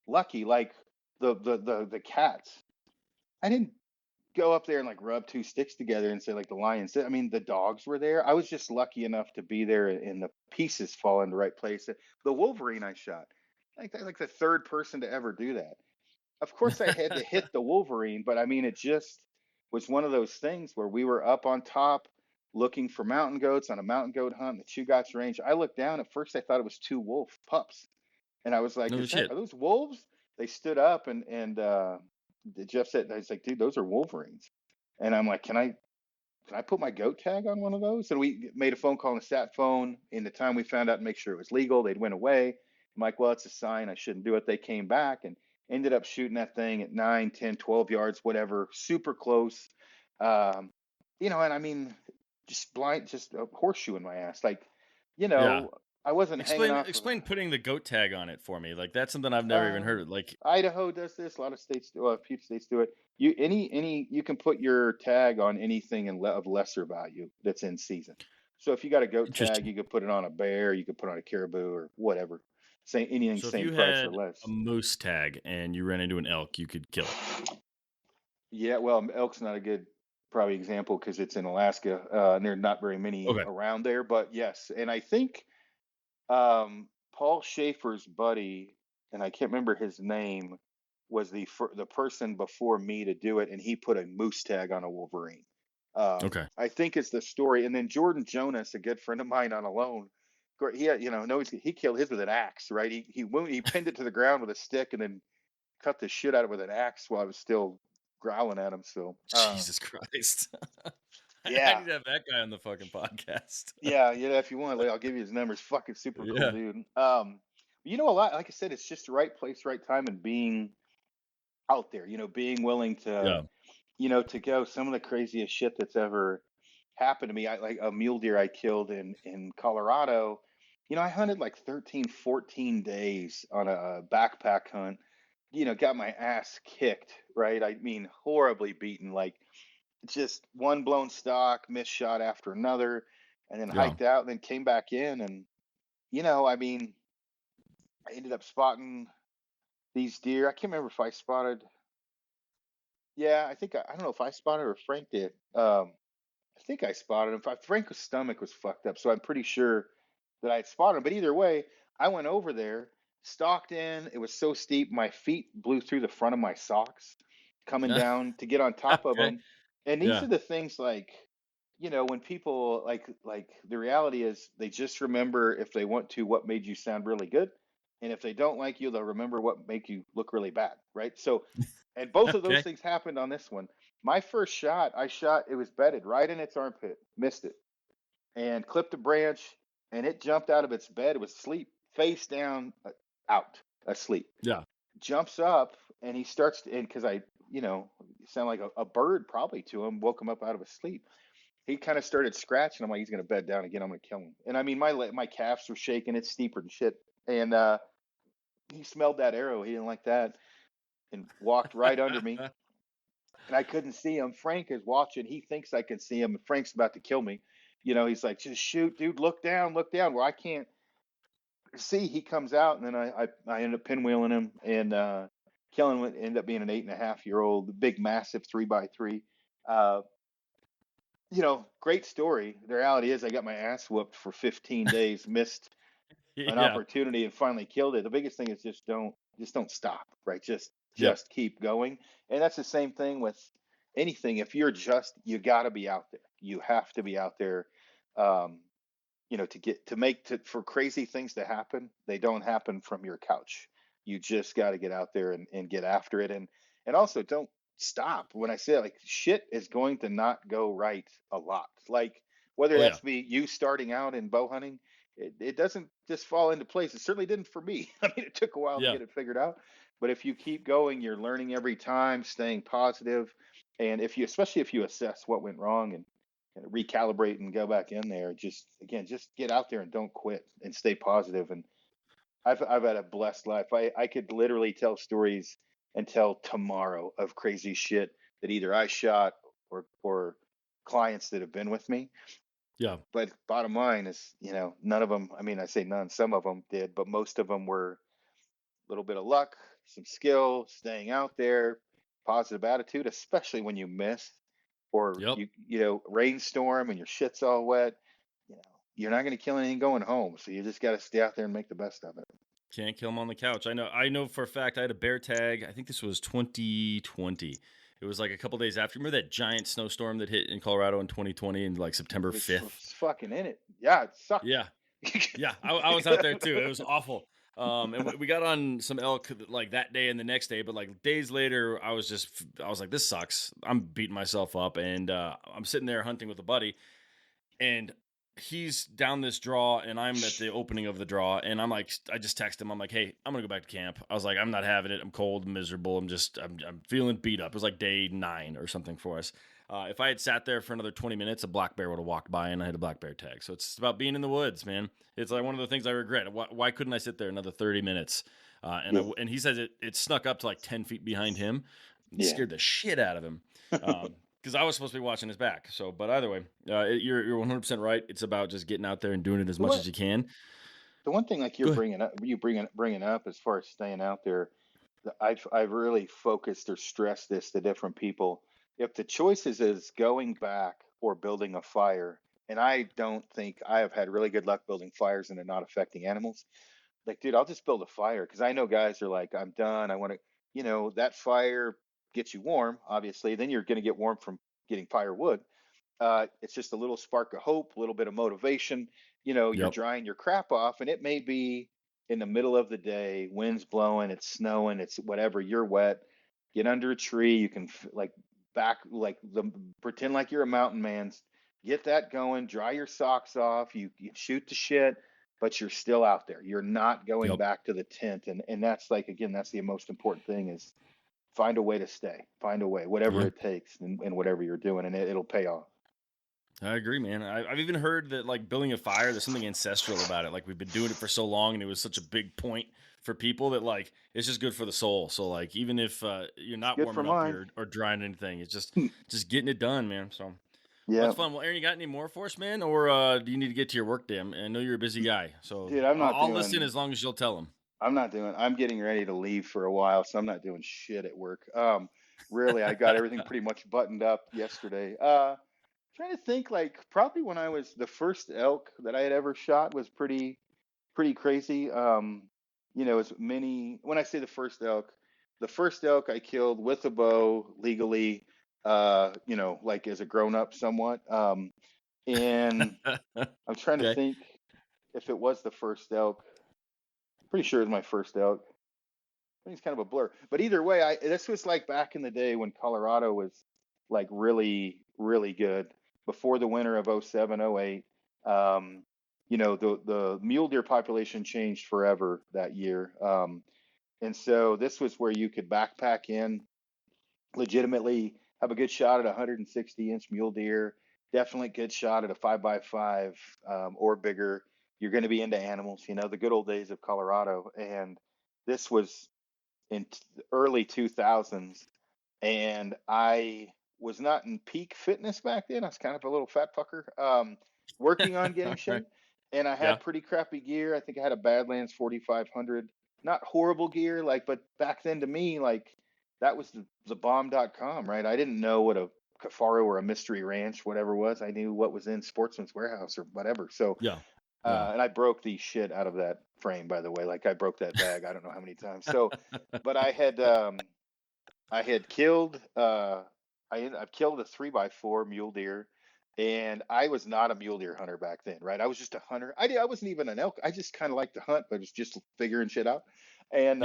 lucky. Like the cats. I didn't go up there and like rub two sticks together and say like the lions. I mean, the dogs were there. I was just lucky enough to be there and the pieces fall in the right place. The wolverine I shot, like the third person to ever do that. Of course, I had to hit the wolverine, but I mean, it just was one of those things where we were up on top looking for mountain goats on a mountain goat hunt in the Chugach Range. I looked down. At first, I thought it was two wolf pups, and I was like, No shit. are those wolves?" They stood up, and Jeff said, "I was like, dude, those are wolverines." And I'm like, can I put my goat tag on one of those? And we made a phone call on a sat phone. In the time we found out to make sure it was legal, they'd went away. I'm like, well, it's a sign I shouldn't do it. They came back and ended up shooting that thing at 9, 10, 12 yards, whatever, super close. Um, and I mean, just blind, just a horseshoe in my ass. Like, you Yeah. know, I wasn't hanging Explain off of, explain putting the goat tag on it for me. Like that's something I've never even uh, heard of. Like Idaho does this. A lot of states do. A few states do it. You can put your tag on anything of lesser value that's in season. So if you got a goat tag, interesting. you could put it on a bear. You could put it on a caribou or whatever. Same anything, So if same you price had or less. a moose tag and you ran into an elk, you could kill it. Yeah, well, elk's not a good probably example because it's in Alaska, and there are not very many Okay. around there. But yes, and I think Paul Schaefer's buddy, and I can't remember his name, was the person before me to do it, and he put a moose tag on a wolverine. Okay. I think it's the story. And then Jordan Jonas, a good friend of mine on Alone, he had, no, he killed his with an axe, right? He pinned it to the ground with a stick and then cut the shit out of it with an axe while I was still growling at him. So, Jesus Christ. I yeah. need to have that guy on the fucking podcast. Yeah, if you want, like, I'll give you his numbers. Fucking super cool Yeah. dude. A lot. Like I said, it's just the right place, right time, and being out there. Being willing to, Yeah. to go. Some of the craziest shit that's ever happened to me. I like a mule deer I killed in Colorado. I hunted like 13, 14 days on a backpack hunt. Got my ass kicked. Right. I mean, horribly beaten. Like just one blown stock, missed shot after another, and then Yeah. hiked out, and then came back in, and I mean, I ended up spotting these deer. I can't remember if I spotted. Yeah, I think I don't know if I spotted or Frank did. I think I spotted him. Frank's stomach was fucked up, so I'm pretty sure that I had spotted him. But either way, I went over there, stalked in. It was so steep, my feet blew through the front of my socks coming down to get on top of Okay. them. And these Yeah. are the things like, when people like the reality is they just remember if they want to what made you sound really good, and if they don't like you, they'll remember what make you look really bad, right? So, and both of those Okay. things happened on this one. My first shot, it was bedded right in its armpit, missed it, and clipped a branch, and it jumped out of its bed. It was asleep, face down, out, asleep. Yeah. Jumps up, and he starts to, and because I, sound like a bird probably to him, woke him up out of his sleep. He kind of started scratching. I'm like, he's gonna bed down again. I'm gonna kill him. And I mean, my calves were shaking. It's steeper than shit. And he smelled that arrow. He didn't like that, and walked right under me, and I couldn't see him. Frank is watching. He thinks I can see him. And Frank's about to kill me. He's like, just shoot, dude. Look down, look down. Where I can't see. He comes out, and then I end up pinwheeling him and killing him. End up being an 8.5-year-old, big, massive 3x3. Uh, Great story. The reality is, I got my ass whooped for 15 days, missed an Yeah. opportunity, and finally killed it. The biggest thing is just don't stop, right? Just Yep. just keep going. And that's the same thing with anything. If you got to be out there. You have to be out there. Um, for crazy things to happen, they don't happen from your couch. You just got to get out there and get after it. And also don't stop. When I say like shit is going to not go right a lot. Like whether Oh yeah. that's be you starting out in bow hunting, it doesn't just fall into place. It certainly didn't for me. I mean, it took a while to Yeah. get it figured out. But if you keep going, you're learning every time, staying positive. And especially if you assess what went wrong, and recalibrate and go back in there. Just get out there and don't quit and stay positive. And I've had a blessed life. I could literally tell stories until tomorrow of crazy shit that either I shot or clients that have been with me. Yeah. But bottom line is, none of them, I mean, I say none, some of them did, but most of them were a little bit of luck, some skill, staying out there, positive attitude, especially when you miss or Yep. rainstorm and your shit's all wet. You know, you're not going to kill anything going home. So you just got to stay out there and make the best of it. Can't kill him on the couch. I know for a fact I had a bear tag. I think this was 2020. It was like a couple days after. Remember that giant snowstorm that hit in Colorado in 2020 in like September 5th? It's fucking in it. Yeah, it sucked. Yeah. Yeah. I was out there too. It was awful. And we got on some elk like that day and the next day, but like days later, I was like, this sucks. I'm beating myself up. And I'm sitting there hunting with a buddy, and he's down this draw and I'm at the opening of the draw, and I'm like, I just text him. I'm like, hey, I'm gonna go back to camp. I was like, I'm not having it. I'm cold, miserable. I'm feeling beat up. It was like day 9 or something for us. If I had sat there for another 20 minutes, a black bear would have walked by and I had a black bear tag. So it's about being in the woods, man. It's like one of the things I regret. Why couldn't I sit there another 30 minutes? And he says it snuck up to like 10 feet behind him. It scared the shit out of him. Because I was supposed to be watching his back. So, but either way, you're 100% right. It's about just getting out there and doing it as much as you can. The one thing like you're bringing up as far as staying out there, I've really focused or stressed this to different people. If the choices is going back or building a fire, and I don't think I have had really good luck building fires and they're not affecting animals. Like, dude, I'll just build a fire because I know guys are like, I'm done. I want to, that fire gets you warm, obviously. Then you're going to get warm from getting firewood. It's just a little spark of hope, a little bit of motivation. You're drying your crap off, and it may be in the middle of the day, wind's blowing, it's snowing, it's whatever, you're wet. Get under a tree. You can pretend like you're a mountain man. Get that going. Dry your socks off. You shoot the shit, but you're still out there. You're not going back to the tent, and that's like, again, that's the most important thing is find a way to stay. Find a way, whatever it takes, and whatever you're doing, and it'll pay off. I agree, man. I've even heard that like building a fire, there's something ancestral about it. Like we've been doing it for so long, and it was such a big point for people that like it's just good for the soul. So like even if you're not warming up or drying anything, it's just getting it done, man. So that's fun. Well, Aaron, you got any more for us, man, or do you need to get to your work, damn? I know you're a busy guy, so dude, I'll listen as long as you'll tell them. I'm getting ready to leave for a while, so I'm not doing shit at work. Really, I got everything pretty much buttoned up yesterday. Trying to think, like probably when I was the first elk that I had ever shot was pretty crazy. As many, when I say the first elk I killed with a bow legally, like as a grown up somewhat. And I'm trying to think if it was the first elk. Pretty sure it was my first elk. I think it's kind of a blur. But either way, this was like back in the day when Colorado was like really, really good before the winter of 07, 08. The mule deer population changed forever that year. And so this was where you could backpack in, legitimately have a good shot at 160-inch mule deer, definitely good shot at a 5x5 or bigger. You're going to be into animals, the good old days of Colorado. And this was in the early 2000s, and I was not in peak fitness back then. I was kind of a little fat fucker, working on getting shape, and I had pretty crappy gear. I think I had a Badlands 4500, not horrible gear, but back then to me, that was the bomb.com, right? I didn't know what a Kifaru or a Mystery Ranch, whatever it was. I knew what was in Sportsman's Warehouse or whatever. So and I broke the shit out of that frame, by the way. Like I broke that bag, I don't know how many times. So, but I had killed, I've killed a 3x4 mule deer, and I was not a mule deer hunter back then, right? I was just a hunter. I wasn't even an elk. I just kind of liked to hunt, but it's just figuring shit out. And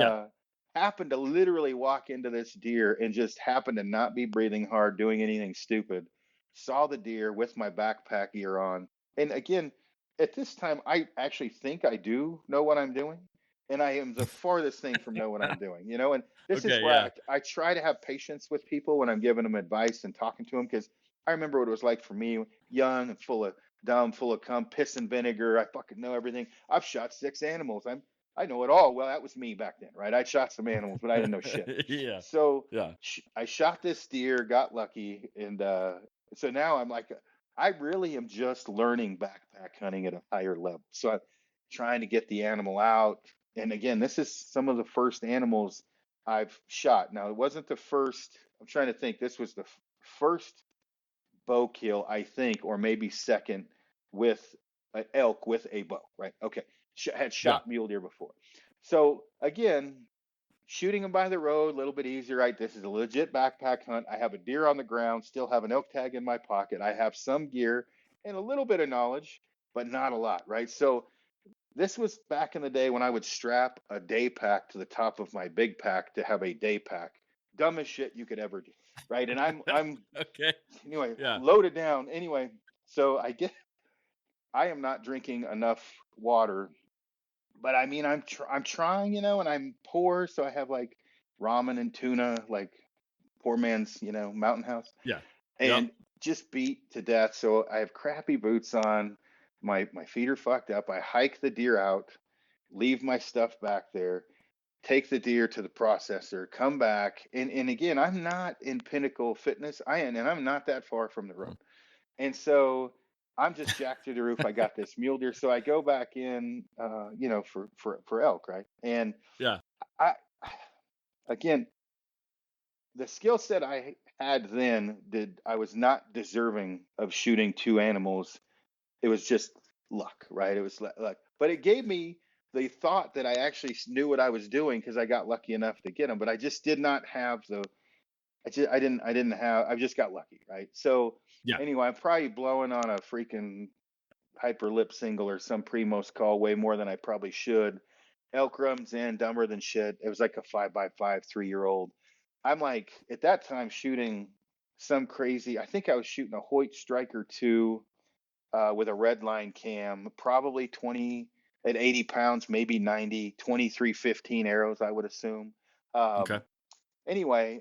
happened to literally walk into this deer and just happened to not be breathing hard, doing anything stupid. Saw the deer with my backpack gear on, and again, at this time, I actually think I do know what I'm doing, and I am the farthest thing from know what I'm doing, and this is where I try to have patience with people when I'm giving them advice and talking to them, because I remember what it was like for me, young and full of dumb, full of cum, piss and vinegar. I fucking know everything. I've shot 6 animals. I know it all. Well, that was me back then, right? I shot some animals, but I didn't know shit. Yeah. So Yeah. I shot this deer, got lucky, and so now I'm like, I really am just learning backpack hunting at a higher level. So I'm trying to get the animal out. And again, this is some of the first animals I've shot. Now, it wasn't the first. I'm trying to think. This was the first bow kill, I think, or maybe second with an elk with a bow, right? Okay. Had Yeah. shot mule deer before. So again, shooting them by the road, a little bit easier, right? This is a legit backpack hunt. I have a deer on the ground, still have an elk tag in my pocket. I have some gear and a little bit of knowledge, but not a lot, right? So this was back in the day when I would strap a day pack to the top of my big pack to have a day pack. Dumbest shit you could ever do, right? And I'm Okay. anyway Yeah. loaded down. Anyway, so I am not drinking enough water, but I mean I'm trying, and I'm poor, so I have like ramen and tuna, like poor man's, mountain house, Yeah. Yep. and just beat to death. So I have crappy boots on. My feet are fucked up. I hike the deer out, leave my stuff back there, take the deer to the processor, come back, and again, I'm not in pinnacle fitness. And I'm not that far from the road. And so I'm just jacked through the roof. I got this mule deer. So I go back in, for elk, right? And Yeah. I, again, the skill set I had then I was not deserving of shooting 2 animals. It was just luck, right? It was luck, but it gave me the thought that I actually knew what I was doing because I got lucky enough to get them. But I just did not have I didn't have. I just got lucky, right? So Yeah. anyway, I'm probably blowing on a freaking hyper lip single or some Primos call way more than I probably should. Elk runs in dumber than shit. It was like a 5x5 3-year-old. I'm like at that time shooting some crazy. I think I was shooting a Hoyt Striker 2 with a red line cam, probably 20 at 80 pounds, maybe 90, 2315 arrows, I would assume. Okay. Um, anyway,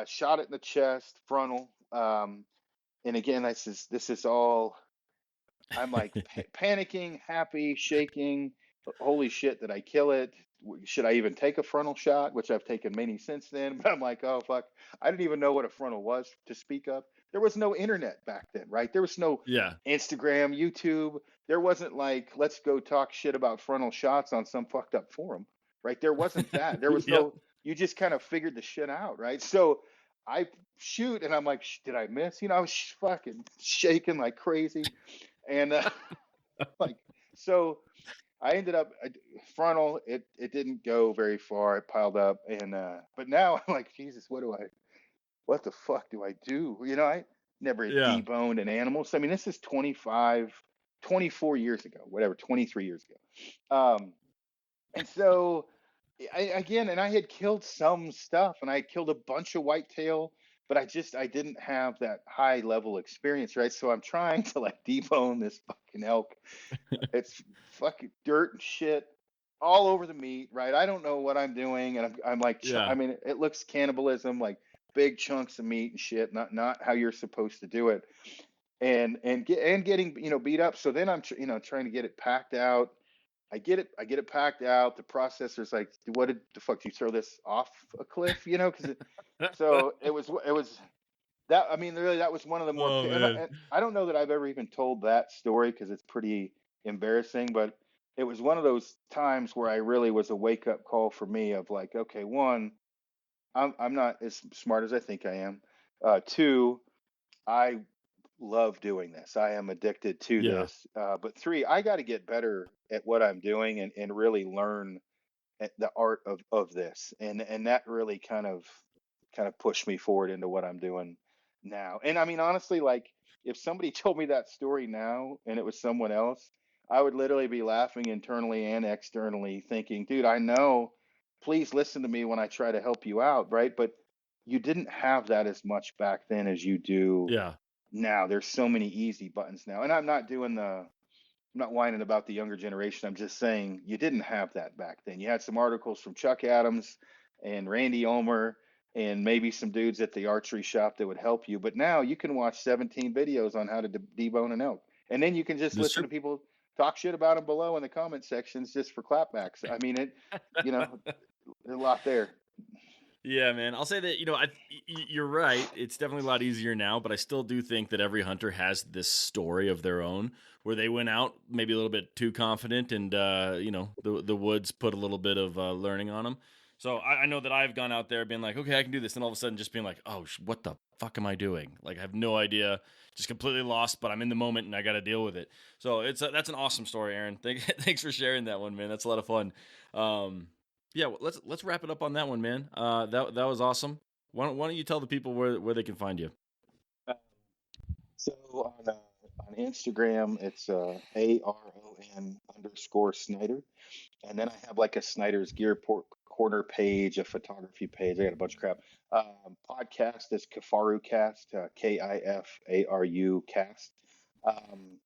shot it in the chest, frontal. And again, this is all. I'm like panicking, happy, shaking. Holy shit, did I kill it? Should I even take a frontal shot? Which I've taken many since then. But I'm like, oh fuck, I didn't even know what a frontal was to speak of. There was no internet back then, right? There was no Yeah. Instagram, YouTube. There wasn't like, let's go talk shit about frontal shots on some fucked up forum, right? There wasn't that. There was Yep. no. You just kind of figured the shit out, right? So I shoot, and I'm like, did I miss? I was fucking shaking like crazy, and like so. I ended up frontal. It didn't go very far. It piled up, and but now I'm like, Jesus, what the fuck do I do? I never Yeah. deboned an animal. So I mean, this is 25, 24 years ago, whatever, 23 years ago. And so and I had killed some stuff, and I had killed a bunch of whitetail, but I didn't have that high level experience, right? So I'm trying to like debone this fucking elk. It's fucking dirt and shit all over the meat, right? I don't know what I'm doing, and I'm like, I Yeah. mean, it looks cannibalism, like big chunks of meat and shit, not how you're supposed to do it, and getting beat up. So then I'm trying to get it packed out. I get it packed out. The processor's like, what did the fuck? Do you throw this off a cliff? Because so it was that. I mean, really, that was one of the more. Oh man. And I don't know that I've ever even told that story because it's pretty embarrassing, but it was one of those times where I really was a wake up call for me of like, okay, one, I'm not as smart as I think I am. Two, I love doing this. I am addicted to Yeah. this. But three, I got to get better at what I'm doing and really learn the art of this. And that really kind of pushed me forward into what I'm doing now. And I mean, honestly, like if somebody told me that story now and it was someone else, I would literally be laughing internally and externally, thinking, dude, I know, please listen to me when I try to help you out, right? But you didn't have that as much back then as you do Yeah. now. There's so many easy buttons now. And I'm not whining about the younger generation. I'm just saying you didn't have that back then. You had some articles from Chuck Adams and Randy Ulmer, and maybe some dudes at the archery shop that would help you. But now you can watch 17 videos on how to debone an elk. And then you can just That's listen true. to people talk shit about them below in the comment sections just for clapbacks. I mean, there's a lot there. Yeah, man. I'll say that, you're right. It's definitely a lot easier now, but I still do think that every hunter has this story of their own where they went out maybe a little bit too confident and, the woods put a little bit of learning on them. So I know that I've gone out there being like, okay, I can do this. And all of a sudden just being like, oh, what the fuck am I doing? Like, I have no idea, just completely lost, but I'm in the moment and I got to deal with it. So that's an awesome story, Aaron. Thanks for sharing that one, man. That's a lot of fun. Yeah, well, let's wrap it up on that one, man. That was awesome. Why don't you tell the people where they can find you? So on Instagram, it's Aron_Snyder. And then I have like a Snyder's Gear Corner page, a photography page. I got a bunch of crap. Podcast is Kifaru Cast, Kifaru Cast. I'm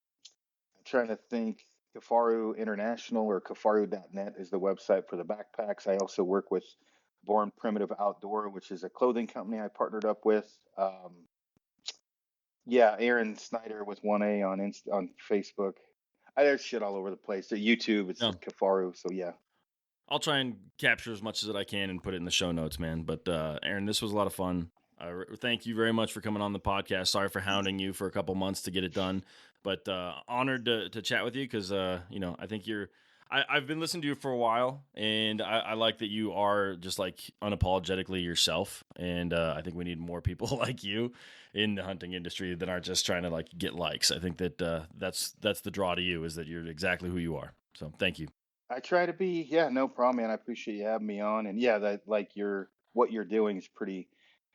trying to think. Kifaru International or Kifaru.net is the website for the backpacks. I also work with Born Primitive Outdoor, which is a clothing company I partnered up with. Yeah, Aaron Snyder with 1A on Facebook. There's shit all over the place. So YouTube, it's No, Kifaru. So yeah. I'll try and capture as much as I can and put it in the show notes, man. But Aaron, this was a lot of fun. Thank you very much for coming on the podcast. Sorry for hounding you for a couple months to get it done, but honored to chat with you because I think I've been listening to you for a while, and I like that you are just like unapologetically yourself. And I think we need more people like you in the hunting industry that aren't just trying to like get likes. I think that that's the draw to you, is that you're exactly who you are. So thank you. I try to be, yeah, no problem, man. I appreciate you having me on. And yeah, that like what you're doing is pretty,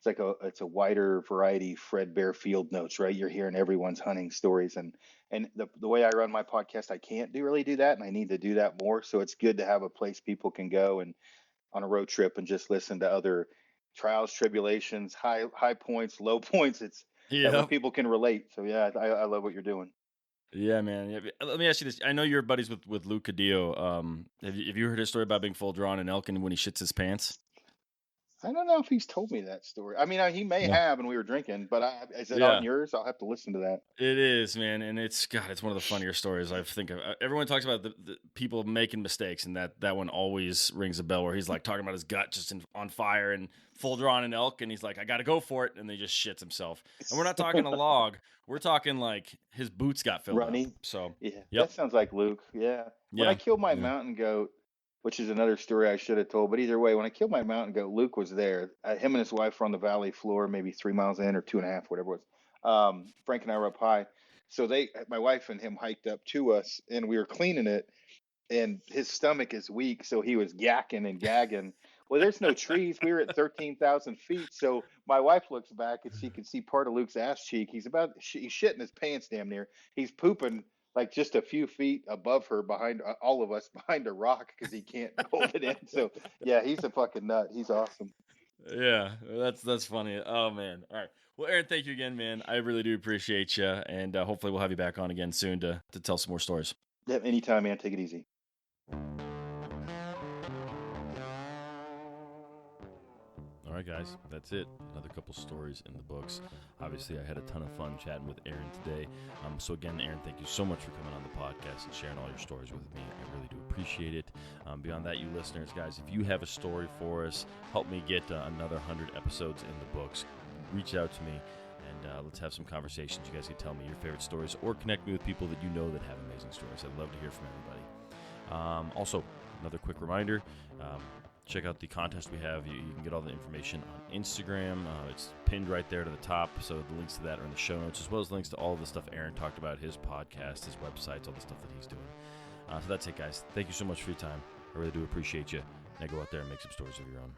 it's a wider variety, Fred Bear field notes, right? You're hearing everyone's hunting stories, and the way I run my podcast, I can't really do that, and I need to do that more. So it's good to have a place people can go and on a road trip and just listen to other trials, tribulations, high points, low points. It's that way Yeah. people can relate. So yeah, I love what you're doing. Yeah, man. Yeah, let me ask you this. I know you're buddies with Luke Cadillo. Have you heard his story about being full drawn in Elkin when he shits his pants? I don't know if he's told me that story. I mean, he may No. have, and we were drinking, but is it on Yeah. yours? I'll have to listen to that. It is, man, and it's one of the funnier stories I think of. Everyone talks about the people making mistakes, and that one always rings a bell. Where he's like talking about his gut just on fire and full drawn an elk, and he's like, "I got to go for it," and he just shits himself. And we're not talking a log; we're talking like his boots got filled up. Running. So, Yeah, yep, that sounds like Luke. Yeah. When I yeah, killed my yeah, mountain goat, which is another story I should have told, but either way, when I killed my mountain goat, Luke was there. Him and his wife were on the valley floor, maybe 3 miles in or 2.5, whatever it was. Frank and I were up high. So my wife and him hiked up to us, and we were cleaning it, and his stomach is weak, so he was yakking and gagging. Well, there's no trees. We were at 13,000 feet. So my wife looks back and she can see part of Luke's ass cheek. He's shitting his pants damn near. He's pooping like just a few feet above her, behind all of us, behind a rock, because he can't hold it in. So yeah, he's a fucking nut. He's awesome. yeah. That's funny. Oh man. All right. Well, Aaron, thank you again, man. I really do appreciate you, and hopefully we'll have you back on again soon to tell some more stories. Yeah, anytime, man. Take it easy. All right, guys, that's it. Another couple stories in the books. Obviously, I had a ton of fun chatting with Aaron today. So again, Aaron, thank you so much for coming on the podcast and sharing all your stories with me. I really do appreciate it. Beyond that, you listeners, guys, if you have a story for us, help me get another 100 episodes in the books. Reach out to me, and let's have some conversations. You guys can tell me your favorite stories or connect me with people that you know that have amazing stories. I'd love to hear from everybody. Also, another quick reminder, check out the contest we have. You can get all the information on Instagram. It's pinned right there to the top, so the links to that are in the show notes, as well as links to all of the stuff Aaron talked about, his podcast, his websites, all the stuff that he's doing. So that's it, guys. Thank you so much for your time. I really do appreciate you. Now go out there and make some stories of your own.